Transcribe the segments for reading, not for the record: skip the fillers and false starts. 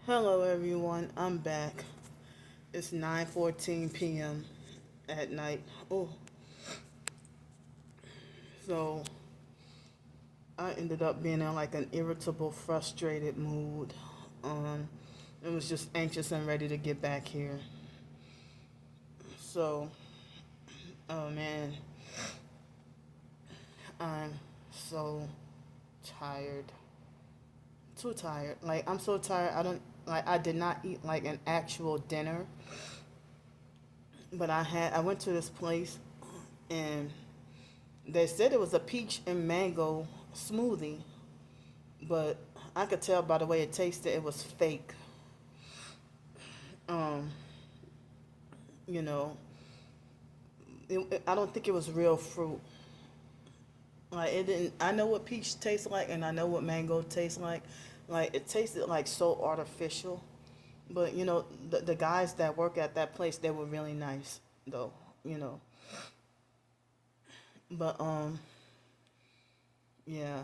Hello everyone, I'm back. It's 9:14 p.m. at night. Oh, so I ended up being in like an irritable, frustrated mood. Um, I was just anxious and ready to get back here. So, oh man, I'm so tired. Too tired. Like I'm so tired. I did not eat like an actual dinner, but I went to this place and they said it was a peach and mango smoothie, but I could tell by the way it tasted it was fake. Um, you know, I don't think it was real fruit. Like it didn't. I know what peach tastes like, and I know what mango tastes like. Like it tasted like so artificial. But the guys that work at that place, they were really nice, though. You know, but yeah,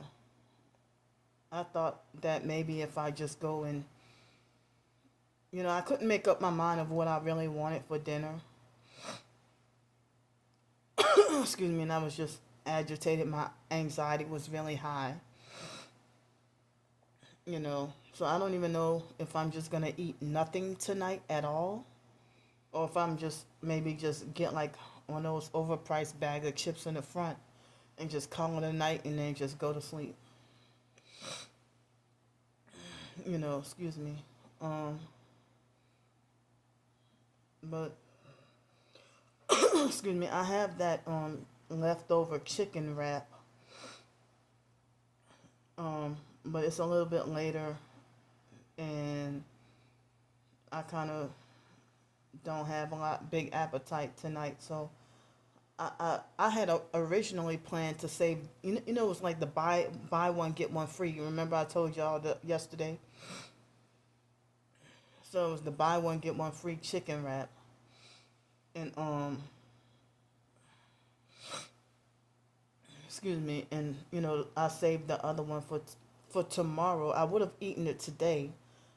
I thought that maybe if I just go and I couldn't make up my mind of what I really wanted for dinner. Excuse me, and I was just agitated. My anxiety was really high. So I don't even know if I'm just gonna eat nothing tonight at all, or if I'm just maybe just get like one of those overpriced bag of chips in the front and just call it a night and then just go to sleep. Excuse me. Um, but excuse me, I have that leftover chicken wrap. But it's a little bit later, and I kind of don't have a lot big appetite tonight. So I had originally planned to save. It was like the buy one get one free. You remember I told y'all yesterday. So it was the buy one get one free chicken wrap, and excuse me, and I saved the other one for tomorrow. I would have eaten it today,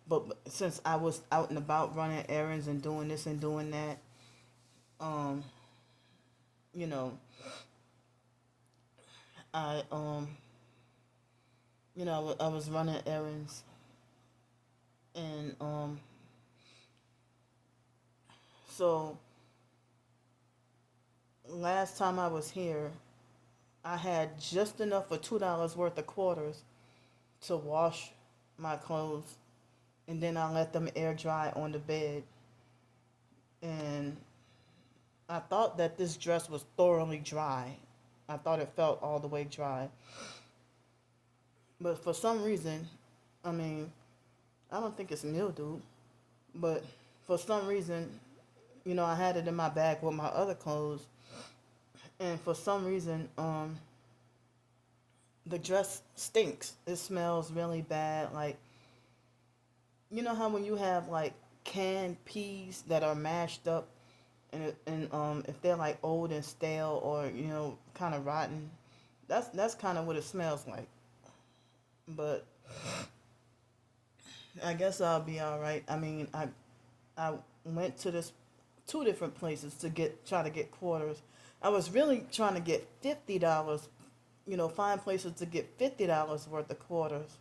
but since I was out and about running errands and doing this and doing that, um, you know, I I was running errands, and so last time I was here, I had just enough for $2 worth of quarters to wash my clothes, and then I let them air dry on the bed. And I thought that this dress was thoroughly dry. I thought it felt all the way dry. But for some reason, I mean, I don't think it's mildew, but for some reason, I had it in my bag with my other clothes, and for some reason, the dress stinks. It smells really bad. Like, how when you have like canned peas that are mashed up, and if they're like old and stale or kind of rotten, that's kind of what it smells like. But I guess I'll be all right. I mean, I went to this two different places to try to get quarters. I was really trying to get $50. Find places to get $50 worth of quarters.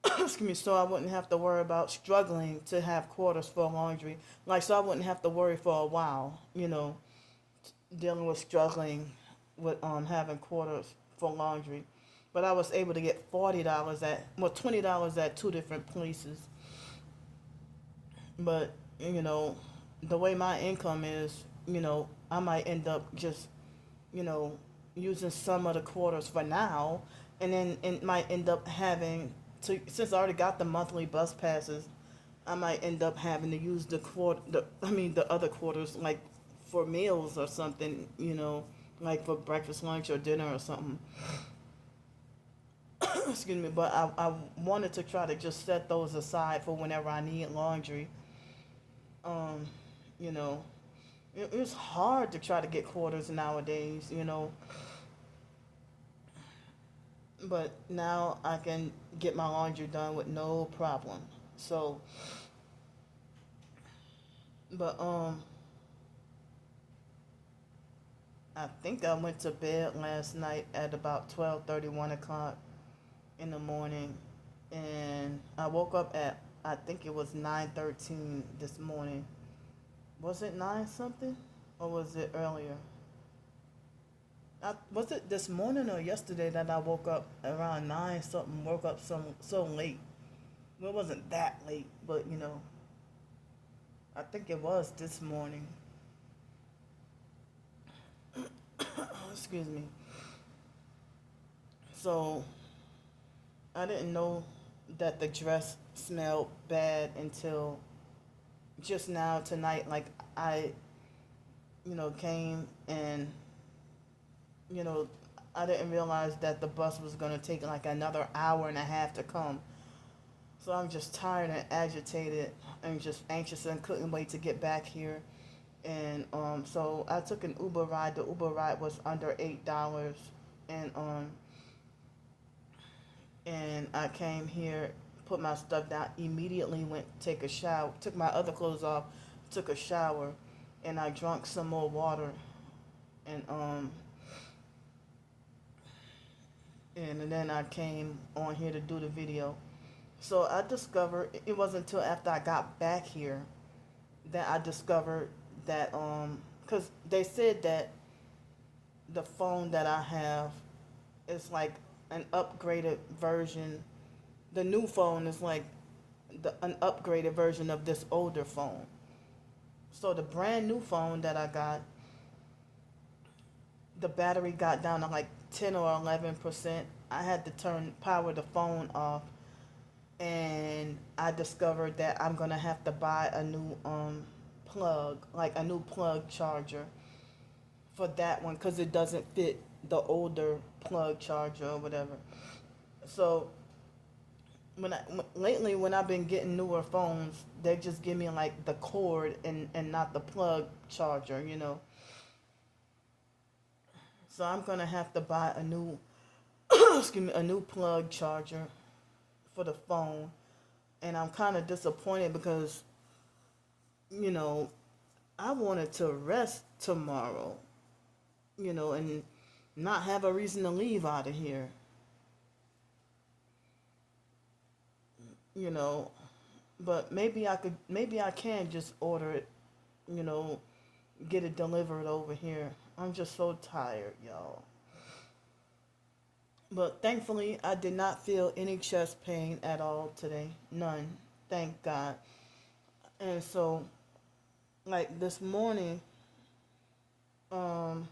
Excuse me, so I wouldn't have to worry about struggling to have quarters for laundry. Like, so I wouldn't have to worry for a while. Dealing with struggling with having quarters for laundry. But I was able to get $40 $20 at two different places. But the way my income is, I might end up just you know using some of the quarters for now, and then it might end up having to, since I already got the monthly bus passes, I might end up having to use the other quarters like for meals or something, like for breakfast, lunch, or dinner or something. Excuse me, but I wanted to try to just set those aside for whenever I need laundry. Um, you know, it's hard to try to get quarters nowadays. but now I can get my laundry done with no problem. So, but I think I went to bed last night at about 12:30, 1 o'clock in the morning, and I woke up at, I think it was 9:13 this morning. Was it nine something, or was it earlier? Was it this morning or yesterday that I woke up around nine something? Woke up so late. Well, it wasn't that late, but I think it was this morning. Excuse me. So I didn't know that the dress smelled bad until just now tonight. Like I, came and you know, I didn't realize that the bus was gonna take like another hour and a half to come. So I'm just tired and agitated and just anxious and couldn't wait to get back here. And so I took an Uber ride. The Uber ride was under $8, and I came here, put my stuff down, immediately went to take a shower, took my other clothes off, took a shower, and I drank some more water, and then I came on here to do the video. So I discovered it wasn't until after I got back here that I discovered that because they said that the phone that I have is like an upgraded version. The new phone is like an upgraded version of this older phone. So the brand new phone that I got, the battery got down to like 10 or 11%. I had to power the phone off, and I discovered that I'm gonna have to buy a new plug, like a new plug charger for that one, because it doesn't fit the older plug charger or whatever. So lately when I've been getting newer phones, they just give me like the cord and not the plug charger. So I'm gonna have to buy a new excuse me, a new plug charger for the phone, and I'm kind of disappointed because you know I wanted to rest tomorrow, and not have a reason to leave out of here, you know. But maybe I can just order it, you know, get it delivered over here. I'm just so tired, y'all. But thankfully, I did not feel any chest pain at all today. None. Thank God. And so, like this morning, um,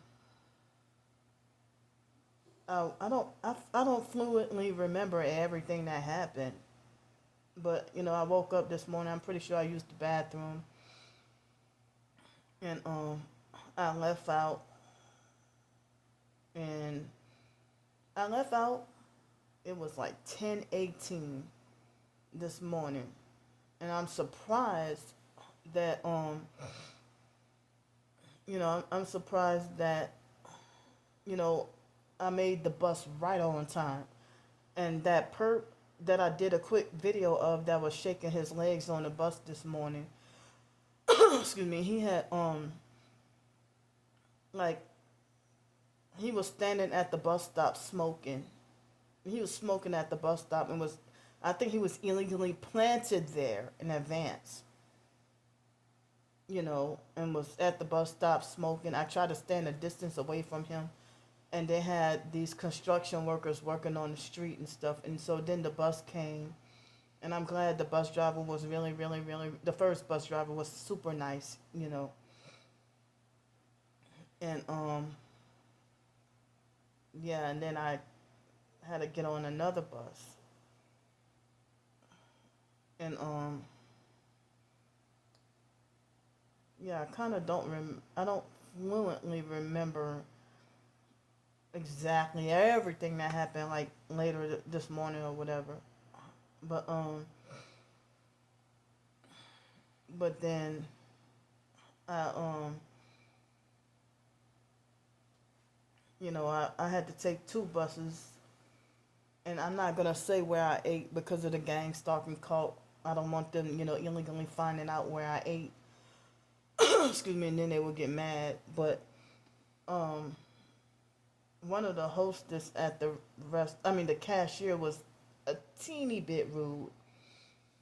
I don't fluently remember everything that happened. But I woke up this morning. I'm pretty sure I used the bathroom, and I left out, and I left out. It was like 10:18 this morning, and I'm surprised that I'm surprised that you know I made the bus right on time, and that perp that I did a quick video of that was shaking his legs on the bus this morning. Excuse me. He had like he was standing at the bus stop smoking. He was smoking at the bus stop and was, I think he was illegally planted there in advance, and was at the bus stop smoking. I tried to stand a distance away from him, and they had these construction workers working on the street and stuff. And so then the bus came, and I'm glad the bus driver was really, really, really, the first bus driver was super nice. And yeah, and then I had to get on another bus, and yeah, I don't fluently remember exactly everything that happened like later this morning or whatever. But then I I had to take two buses And I'm not gonna say where I ate because of the gang stalking cult. I don't want them, illegally finding out where I ate. Excuse me, and then they will get mad. But um, one of the hostess at the cashier was a teeny bit rude,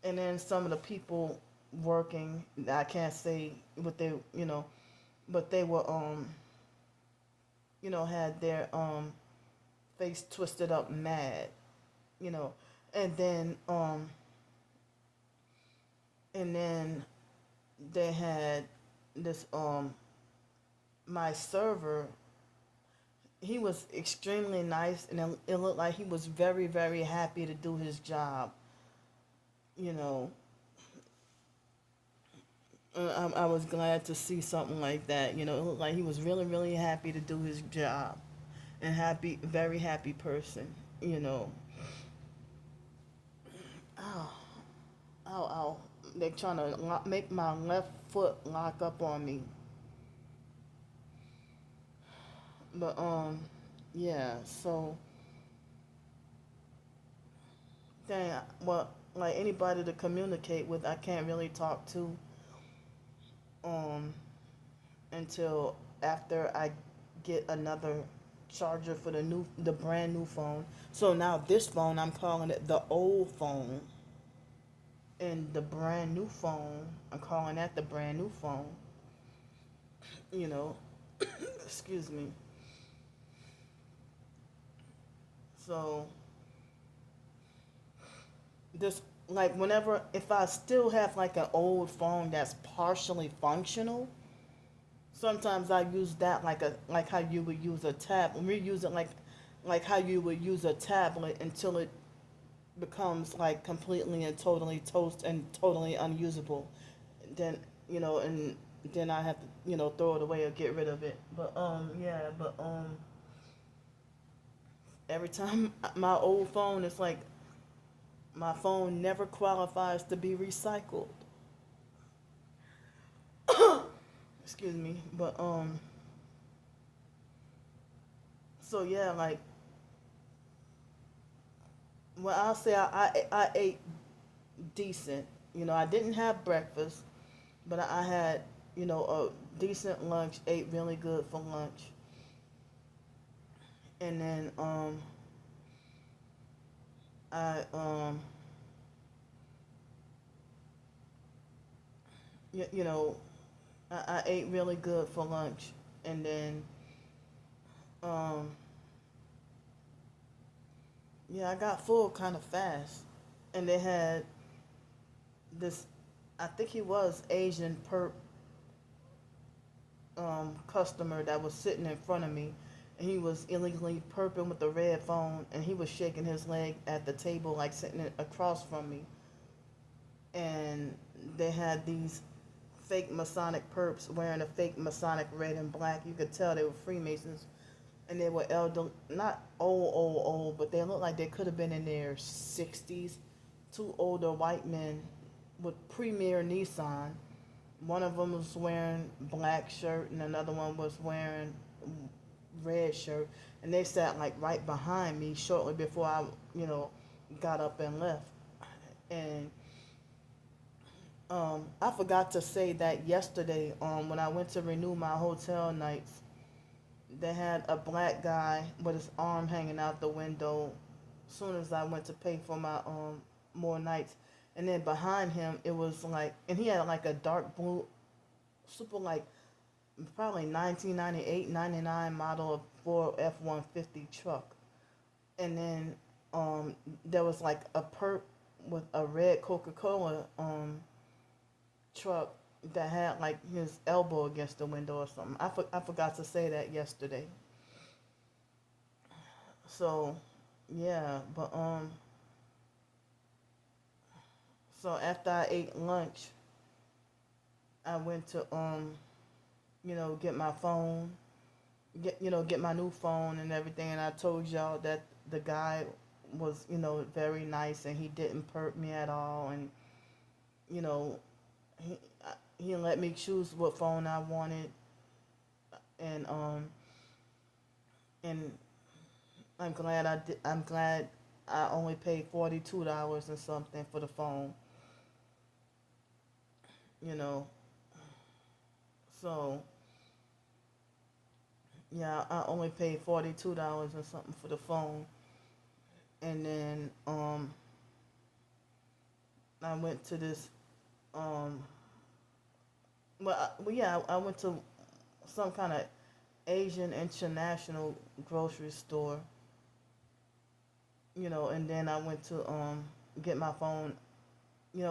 and then some of the people working, I can't say what they, but they were, had their face twisted up mad, you know, and then um, and then they had this my server. He was extremely nice, and it looked like he was very, very happy to do his job. You know, I was glad to see something like that. It looked like he was really, really happy to do his job, and happy, very happy person. You know, ow, ow, ow. They're trying to make my left foot lock up on me. But yeah. So, dang. Well, like anybody to communicate with, I can't really talk to um until after I get another charger for the brand new phone. So now this phone, I'm calling it the old phone, and the brand new phone, I'm calling that the brand new phone. You know, excuse me. So this, like, whenever, if I still have like an old phone that's partially functional, sometimes I use that like how you would use a tab. When we use it like how you would use a tablet until it becomes like completely and totally toast and totally unusable. Then and then I have to throw it away or get rid of it. But yeah, but every time my old phone, it's like my phone never qualifies to be recycled. Excuse me. But so yeah, like, well, I'll say I ate decent. I didn't have breakfast, but I had a decent lunch. Ate really good for lunch, and then I you, you know I ate really good for lunch, and then um yeah, I got full kind of fast, and they had this. I think he was Asian perp customer that was sitting in front of me, and he was illegally perping with the red phone, and he was shaking his leg at the table like sitting across from me, and they had these fake Masonic perps wearing a fake Masonic red and black. You could tell they were Freemasons, and they were elder, not old, but they looked like they could have been in their 60s. Two older white men with Premier Nissan. One of them was wearing black shirt, and another one was wearing red shirt, and they sat like right behind me shortly before I, got up and left. And I forgot to say that yesterday, when I went to renew my hotel nights, they had a black guy with his arm hanging out the window. As soon as I went to pay for my more nights, and then behind him it was like, and he had like a dark blue, super like probably 1998, 99 model of Ford F-150 truck, and then there was like a perp with a red Coca-Cola truck that had like his elbow against the window or something. I forgot to say that yesterday. So yeah, but so after I ate lunch, I went to get my phone, get my new phone and everything, and I told y'all that the guy was very nice, and he didn't perp me at all, and you know he he let me choose what phone I wanted, and and I'm glad I only paid $42 and something for the phone, you know. So yeah, I only paid $42 and something for the phone, and then I went to this um yeah, I went to some kind of Asian international grocery store, and then I went to get my phone.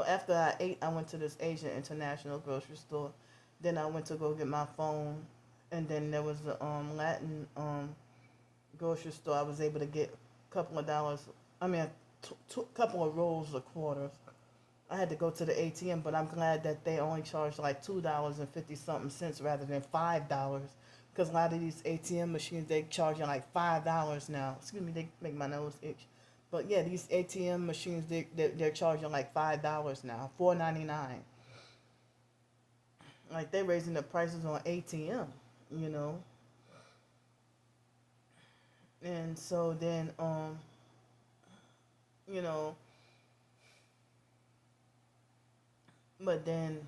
After I ate, I went to this Asian international grocery store. Then I went to go get my phone, and then there was the Latin grocery store. I was able to get a couple of dollars. I mean, couple of rolls of quarters. I had to go to the ATM, but I'm glad that they only charged like $2.50 rather than $5. Because a lot of these ATM machines they charge you like $5 now. Excuse me, they make my nose itch. But yeah, these ATM machines they're charging like $5 now, $4.99. Like they're raising the prices on ATM, you know. And so then you know, but then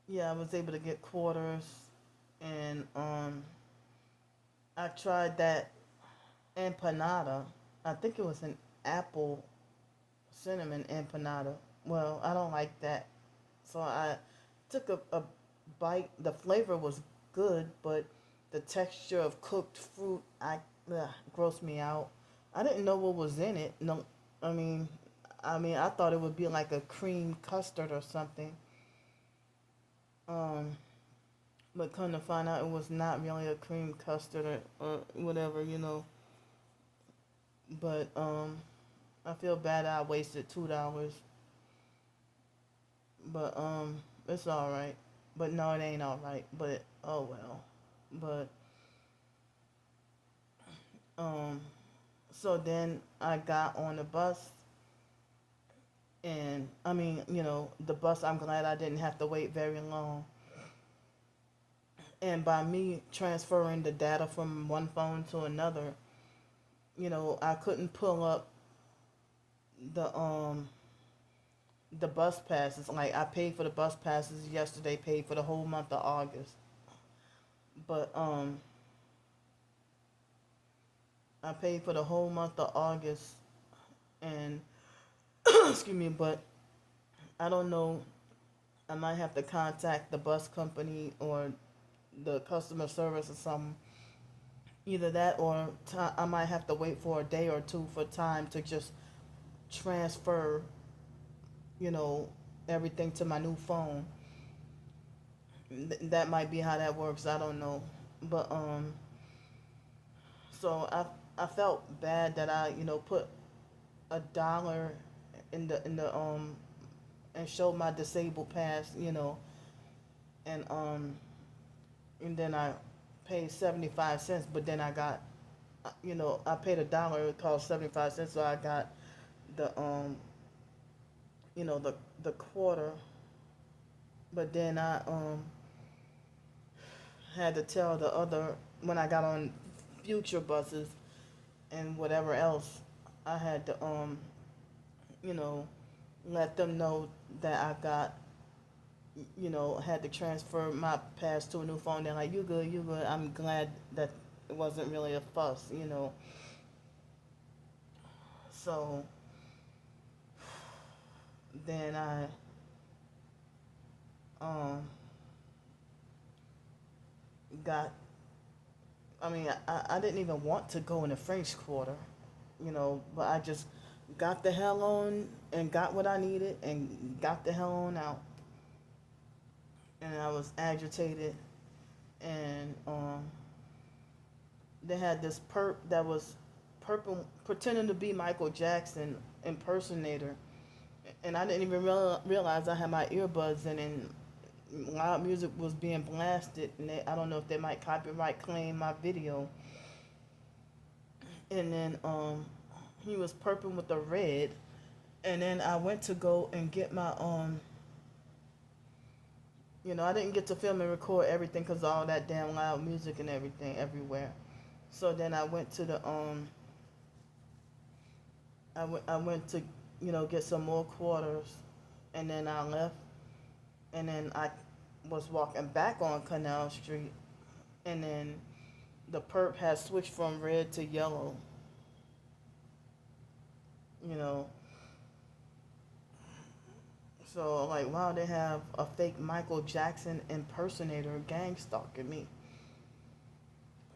yeah, I was able to get quarters, and I tried that empanada. I think it was an apple cinnamon empanada. Well, I don't like that, so I took a bite. The flavor was good, but the texture of cooked fruit, grossed me out. I didn't know what was in it. No, I mean, I thought it would be like a cream custard or something. Um, but come to find out, it was not really a cream custard or whatever, But I feel bad I wasted $2, but it's all right. But no, it ain't all right. But oh well. But um, so then I got on the bus, and the bus. I'm glad I didn't have to wait very long. And by me transferring the data from one phone to another, I couldn't pull up the um the bus passes. Like I paid for the bus passes yesterday, paid for the whole month of August. But I paid for the whole month of August, and excuse me, but I don't know. I might have to contact the bus company or the customer service or something. Either that or I might have to wait for a day or two for time to just transfer, you know, everything to my new phone. That might be how that works. I don't know, but so I felt bad that I put $1 in the and showed my disabled pass, and and then I paid 75 cents, but then I got I paid $1. It cost 75 cents, so I got the the quarter. But then I had to tell the other when I got on future buses and whatever else, I had to you know let them know that I got had to transfer my pass to a new phone. They're like, you good, you good. I'm glad that it wasn't really a fuss. So then I um got. I didn't even want to go in the French Quarter, but I just got the hell on and got what I needed and got the hell on out. And I was agitated, and they had this perp that was pretending to be Michael Jackson impersonator, and I didn't even realize I had my earbuds in, and loud music was being blasted, and I don't know if they might copyright claim my video. And then he was perping with the red, and then I went to go and get my I didn't get to film and record everything because all that damn loud music and everything everywhere. So then I went to the I went to, get some more quarters, and then I left, and then I was walking back on Canal Street, and then the perp had switched from red to yellow, you know. So like, wow, they have a fake Michael Jackson impersonator gang stalking me.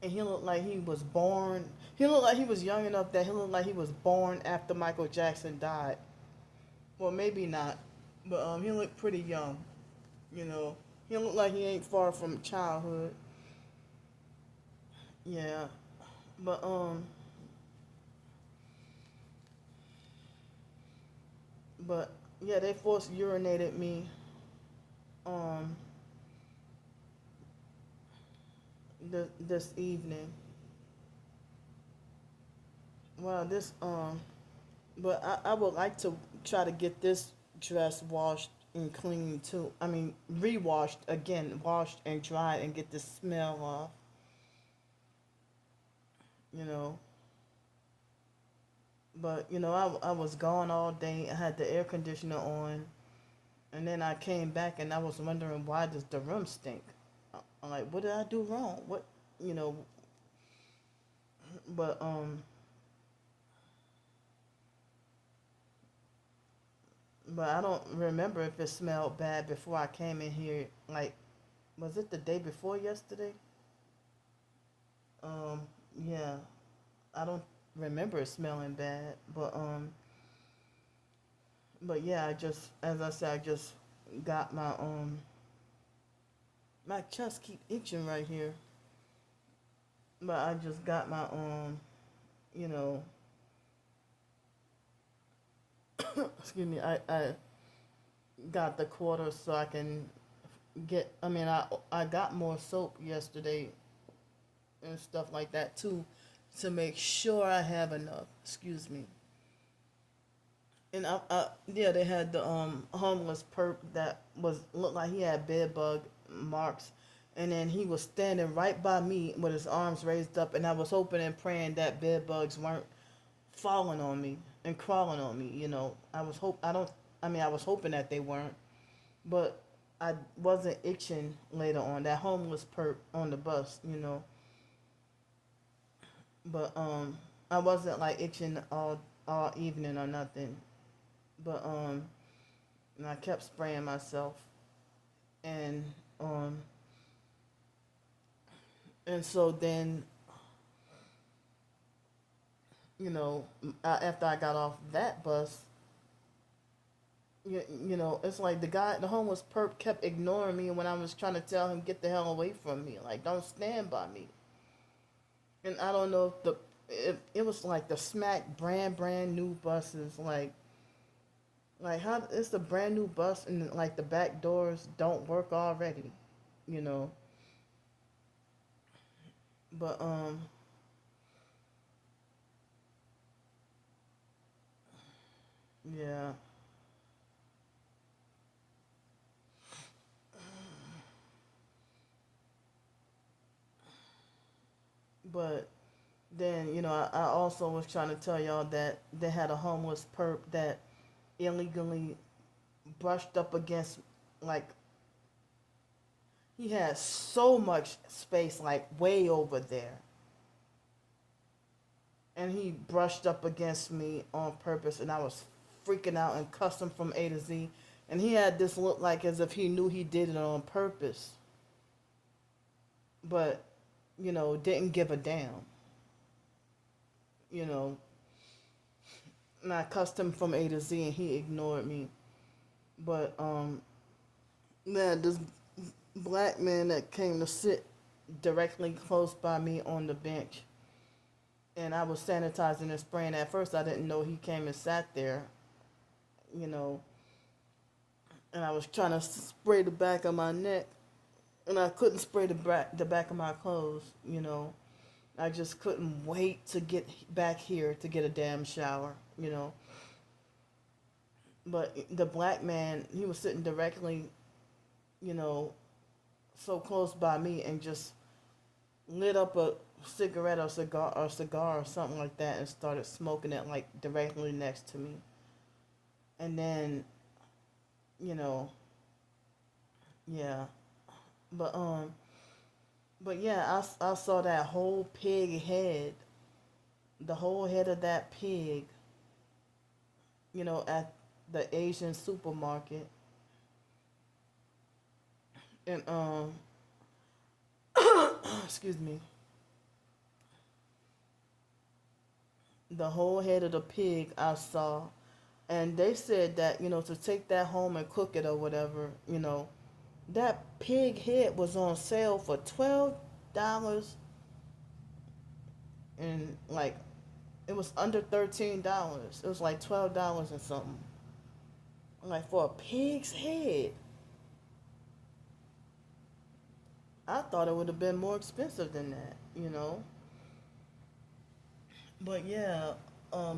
And he looked like he was born. He looked like he was young enough that he looked like he was born after Michael Jackson died. Well, maybe not, but he looked pretty young. You know, he looked like he ain't far from childhood. Yeah, but but yeah, they forced urinated me um this evening. Well, but I would like to try to get this dress washed and cleaned too. I mean, rewashed again, washed and dried, and get the smell off. You know, but I was gone all day. I had the air conditioner on, and then I came back and I was wondering why does the room stink. I'm like, what did I do wrong? What, you know? But I don't remember if it smelled bad before I came in here. Like, was it the day before yesterday? Um, yeah, I don't remember it smelling bad, but yeah, I just, as I said, I just got my chest keep itching right here, but I just got my you know, excuse me, I got the quarter so I can get. I mean, I got more soap yesterday and stuff like that too, to make sure I have enough. Excuse me. And yeah, they had the homeless perp that was looked like he had bed bug marks, and then he was standing right by me with his arms raised up, and I was hoping and praying that bed bugs weren't falling on me and crawling on me. I was hoping that they weren't, but I wasn't itching later on. That homeless perp on the bus, but I wasn't like itching all evening or nothing. But and I kept spraying myself, and um and so then after I got off that bus, it's like the homeless perp kept ignoring me when I was trying to tell him get the hell away from me, like don't stand by me. And I don't know if it was like the smack brand new buses, like how it's the brand new bus and like the back doors don't work already, you know. But yeah. But then, I also was trying to tell y'all that they had a homeless perp that illegally brushed up against, like, he had so much space, like, way over there. And he brushed up against me on purpose, and I was freaking out and cussed him from A to Z. And he had this look like as if he knew he did it on purpose, but, didn't give a damn, you know. And I cussed him from A to Z, and he ignored me. But man, this black man that came to sit directly close by me on the bench, and I was sanitizing and spraying. At first, I didn't know he came and sat there, you know, and I was trying to spray the back of my neck, and I couldn't spray the back of my clothes, you know. I just couldn't wait to get back here to get a damn shower, you know. But the black man, he was sitting directly, you know, so close by me and just lit up a cigarette or cigar or something like that and started smoking it like directly next to me. And then, you know, yeah. But but yeah, I saw that whole pig head, the whole head of that pig, at the Asian supermarket. And excuse me, the whole head of the pig I saw. And they said that, to take that home and cook it or whatever, that pig head was on sale for $12, and like it was under $13. It was like $12 and something. Like for a pig's head. I thought it would have been more expensive than that. But yeah,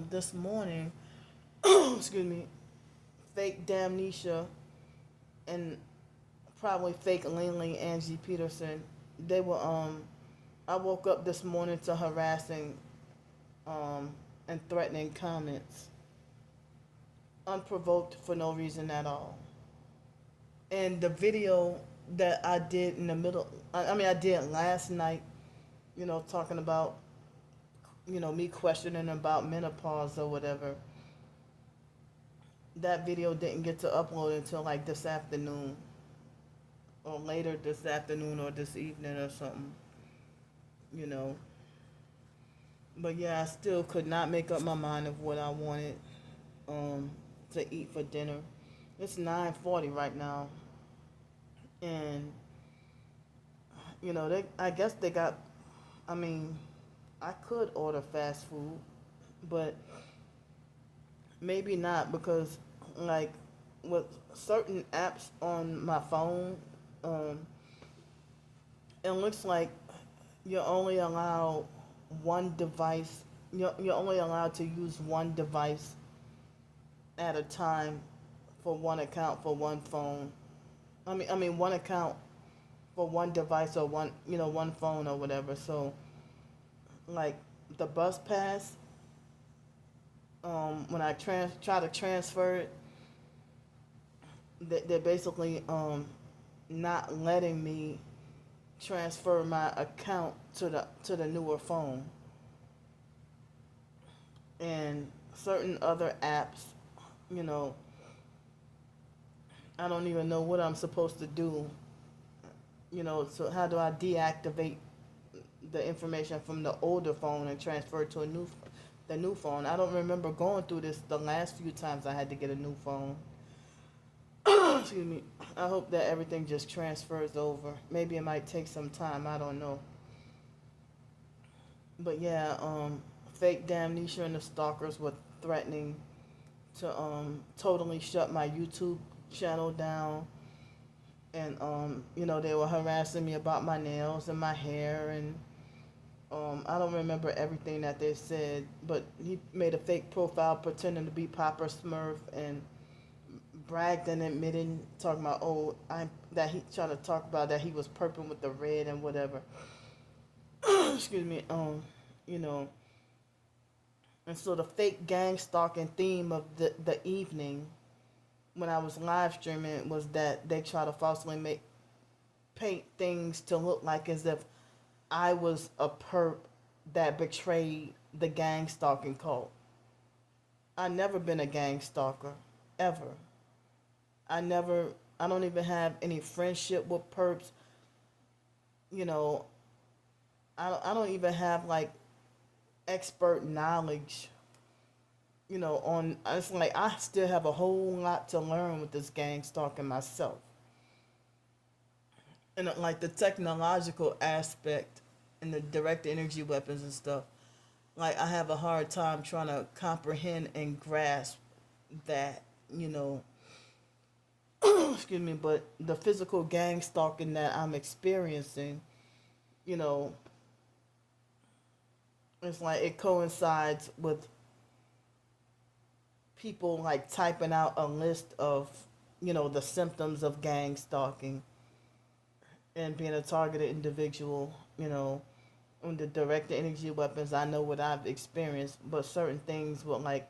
this morning, excuse me, fake Damnesia and probably fake Ling Angie Peterson. They were I woke up this morning to harassing um and threatening comments, unprovoked for no reason at all. And the video that I did in the middle, I mean, I did last night, talking about, me questioning about menopause or whatever. That video didn't get to upload until like this afternoon, or later this afternoon, or this evening, or something, you know. But yeah, I still could not make up my mind of what I wanted um, to eat for dinner. It's 9:40 right now, and I guess they got. I mean, I could order fast food, but maybe not, because like with certain apps on my phone, um, it looks like you're only allowed one device. You're only allowed to use one device at a time for one account for one phone. I mean one account for one device, or one phone or whatever. So like the bus pass, when I try to transfer it, they're basically not letting me transfer my account to the newer phone. And certain other apps, you know, I don't even know what I'm supposed to do. So how do I deactivate the information from the older phone and transfer it to the new phone? I don't remember going through this the last few times I had to get a new phone. Excuse me. I hope that everything just transfers over. Maybe it might take some time. I don't know. But yeah, fake Damnesia and the stalkers were threatening to totally shut my YouTube channel down. And they were harassing me about my nails and my hair, and I don't remember everything that they said, but he made a fake profile pretending to be Papa Smurf, and bragged and admitted, talking about, that he trying to talk about that he was purple with the red and whatever. Excuse me. You know, and so the fake gang stalking theme of the evening when I was live streaming was that they try to falsely paint things to look like as if I was a perp that betrayed the gang stalking cult. I never been a gang stalker, ever. I never. I don't even have any friendship with perps. You know, I don't even have like expert knowledge. On, it's like I still have a whole lot to learn with this gang stalking myself, and like the technological aspect and the direct energy weapons and stuff. Like I have a hard time trying to comprehend and grasp that. Excuse me, but the physical gang stalking that I'm experiencing, you know, it's like it coincides with people like typing out a list of, the symptoms of gang stalking and being a targeted individual, on the direct energy weapons, I know what I've experienced, but certain things will like,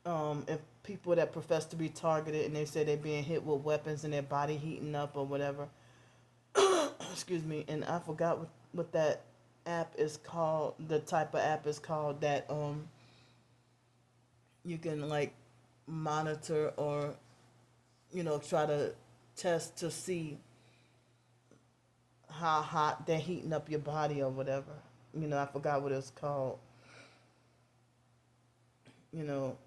if people that profess to be targeted and they say they're being hit with weapons and their body heating up or whatever, excuse me, and I forgot what that app is called, the type of app is called that you can like monitor or try to test to see how hot they're heating up your body or whatever. I forgot what it's called. You know,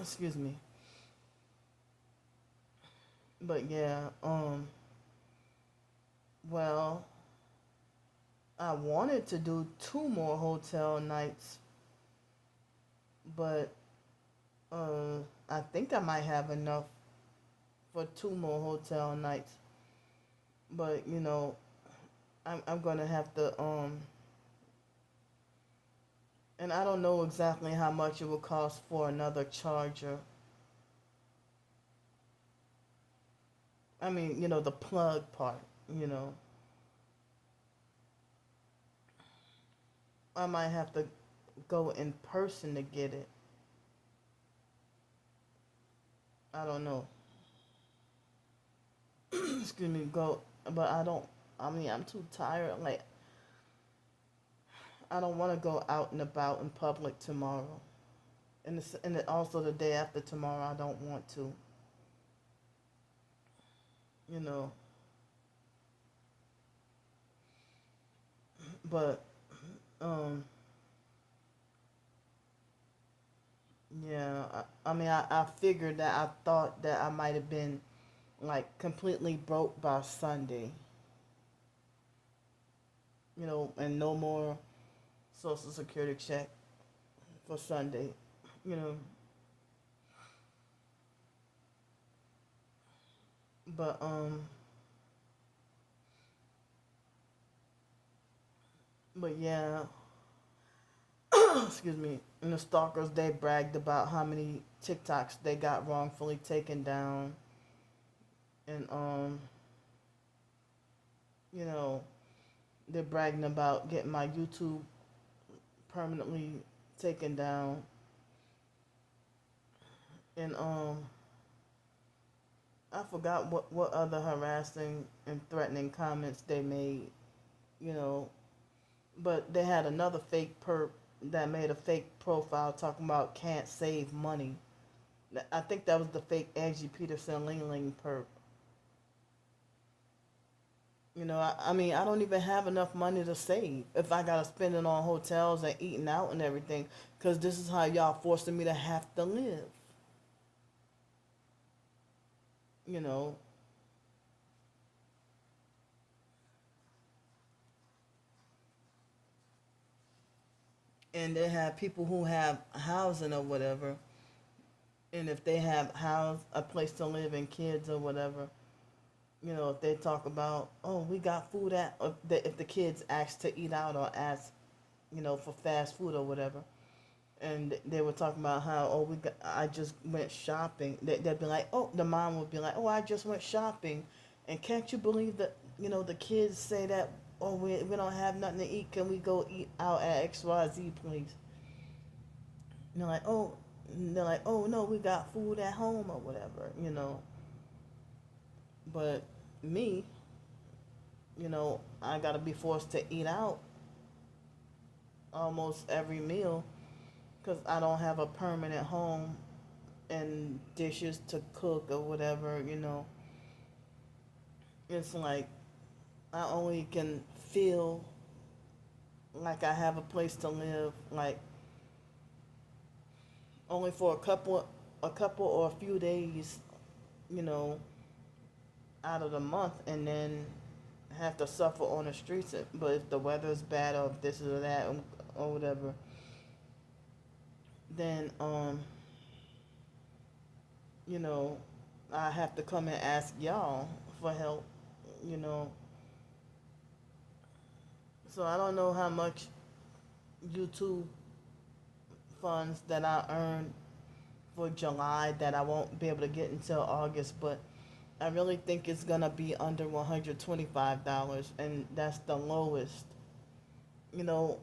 excuse me. But yeah, well, I wanted to do two more hotel nights, but uh, I think I might have enough for two more hotel nights. But I'm gonna have to and I don't know exactly how much it will cost for another charger. I mean, the plug part. You know, I might have to go in person to get it. I don't know. Excuse me, go, but I don't. I mean, I'm too tired. Like, I don't want to go out and about in public tomorrow, and also the day after tomorrow. I don't want to. You know, but um, yeah. I mean, I figured that I thought that I might have been like completely broke by Sunday. And no more Social Security check for Sunday. You know, but yeah, excuse me. And the stalkers, they bragged about how many TikToks they got wrongfully taken down, and you know, they're bragging about getting my YouTube permanently taken down, and I forgot what other harassing and threatening comments they made. You know, but they had another fake perp that made a fake profile talking about can't save money. I think that was the fake Angie Peterson Ling Ling perp. I mean, I don't even have enough money to save if I gotta spend it on hotels and eating out and everything, because this is how y'all forcing me to have to live. You know, and they have people who have housing or whatever, and if they have a place to live and kids or whatever, if they talk about, oh, we got food at, if the kids ask to eat out or ask, for fast food or whatever, and they were talking about how, oh, I just went shopping. They'd be like, oh, the mom would be like, oh, I just went shopping, and can't you believe that, the kids say that, oh, we don't have nothing to eat. Can we go eat out at XYZ place? And they're like, oh no, we got food at home or whatever. But me, I gotta be forced to eat out almost every meal because I don't have a permanent home and dishes to cook or whatever. It's like I only can feel like I have a place to live, like only for a couple or a few days, you know, out of the month, and then have to suffer on the streets. But if the weather's bad or if this or that or whatever, then you know, I have to come and ask y'all for help, you know. So I don't know how much YouTube funds that I earned for July that I won't be able to get until August, but I really think it's gonna be under $125, and that's the lowest. You know,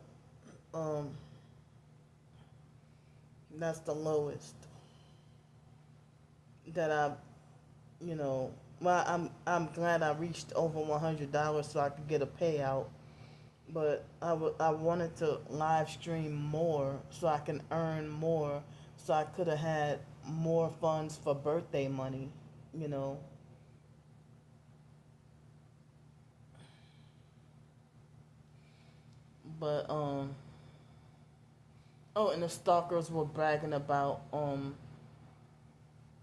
um, that's the lowest that I, you know. Well, I'm glad I reached over $100 so I could get a payout. But I wanted to live stream more so I can earn more, so I could have had more funds for birthday money. You know. But oh, and the stalkers were bragging about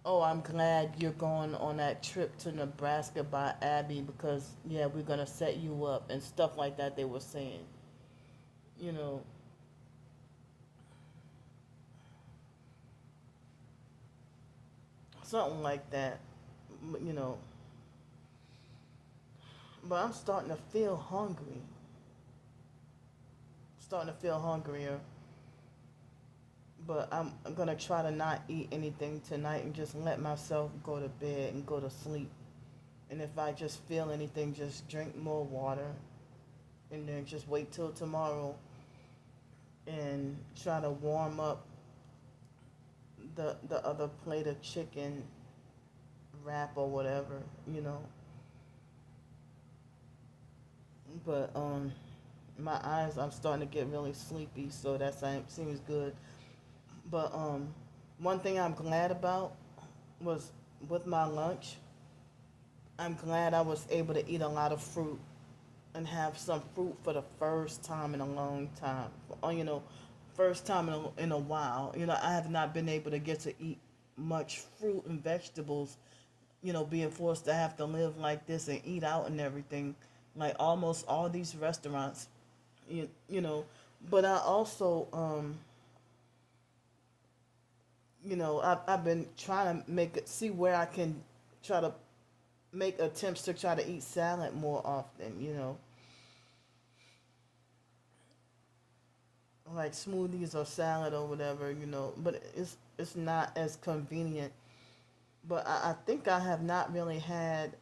oh, I'm glad you're going on that trip to Nebraska by Abby because yeah, we're gonna set you up and stuff like that. They were saying, you know, something like that, you know. But I'm starting to feel hungry. Starting to feel hungrier. But I'm gonna try to not eat anything tonight and just let myself go to bed and go to sleep. And if I just feel anything, just drink more water and then just wait till tomorrow and try to warm up the other plate of chicken wrap or whatever, you know. But my eyes, I'm starting to get really sleepy, so seems good. But one thing I'm glad about was with my lunch, I'm glad I was able to eat a lot of fruit and have some fruit for the first time in a long time. You know, first time in a while. You know, I have not been able to get to eat much fruit and vegetables. You know, being forced to have to live like this and eat out and everything, like almost all these restaurants. You know, but I also you know, I've been trying to make it see where I can try to make attempts to try to eat salad more often. You know, like smoothies or salad or whatever. You know, but it's not as convenient. But I think I have not really had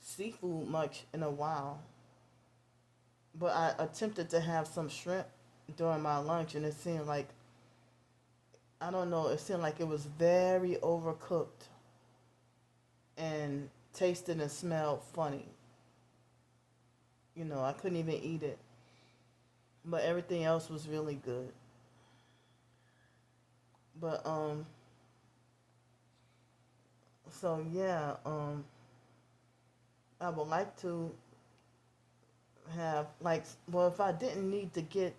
seafood much in a while. But I attempted to have some shrimp during my lunch, and it seemed like I don't know. It seemed like it was very overcooked and tasted and smelled funny. You know, I couldn't even eat it, but everything else was really good. But so yeah, I would like to have like, well, if I didn't need to get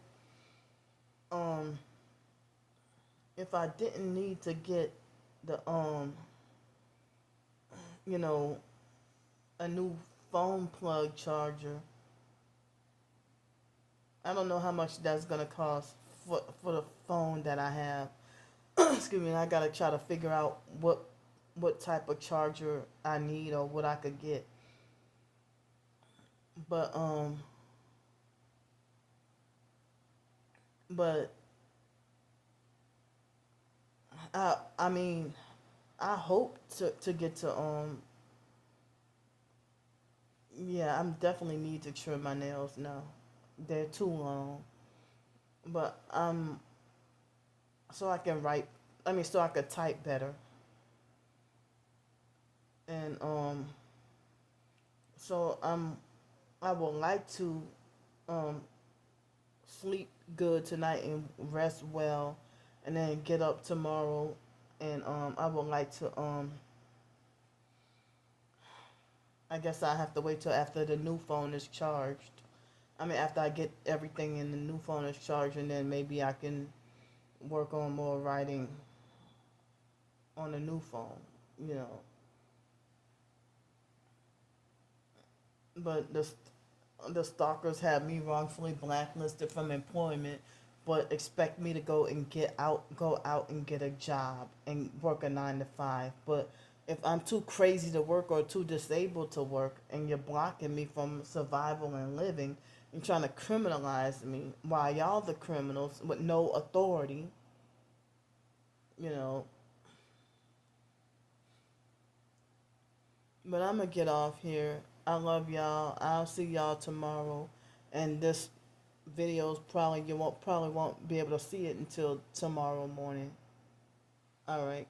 um, if I didn't need to get the you know, a new phone plug charger, I don't know how much that's gonna cost for the phone that I have. Excuse me. I gotta try to figure out what type of charger I need or what I could get. But but I mean I hope to get to yeah, I'm definitely need to trim my nails now. They're too long. But so I can write. I mean, so I could type better. And so I would like to um sleep good tonight and rest well, and then get up tomorrow. And I would like to I guess I have to wait till after the new phone is charged. I mean, after I get everything in the new phone is charged, and then maybe I can work on more writing on the new phone. You know, but the stalkers have me wrongfully blacklisted from employment, but expect me to go out and get a job and work a 9 to 5. But if I'm too crazy to work or too disabled to work, and you're blocking me from survival and living, and trying to criminalize me while y'all the criminals with no authority, you know, But I'm gonna get off here. I love y'all. I'll see y'all tomorrow. And this videos probably you won't probably won't be able to see it until tomorrow morning. All right.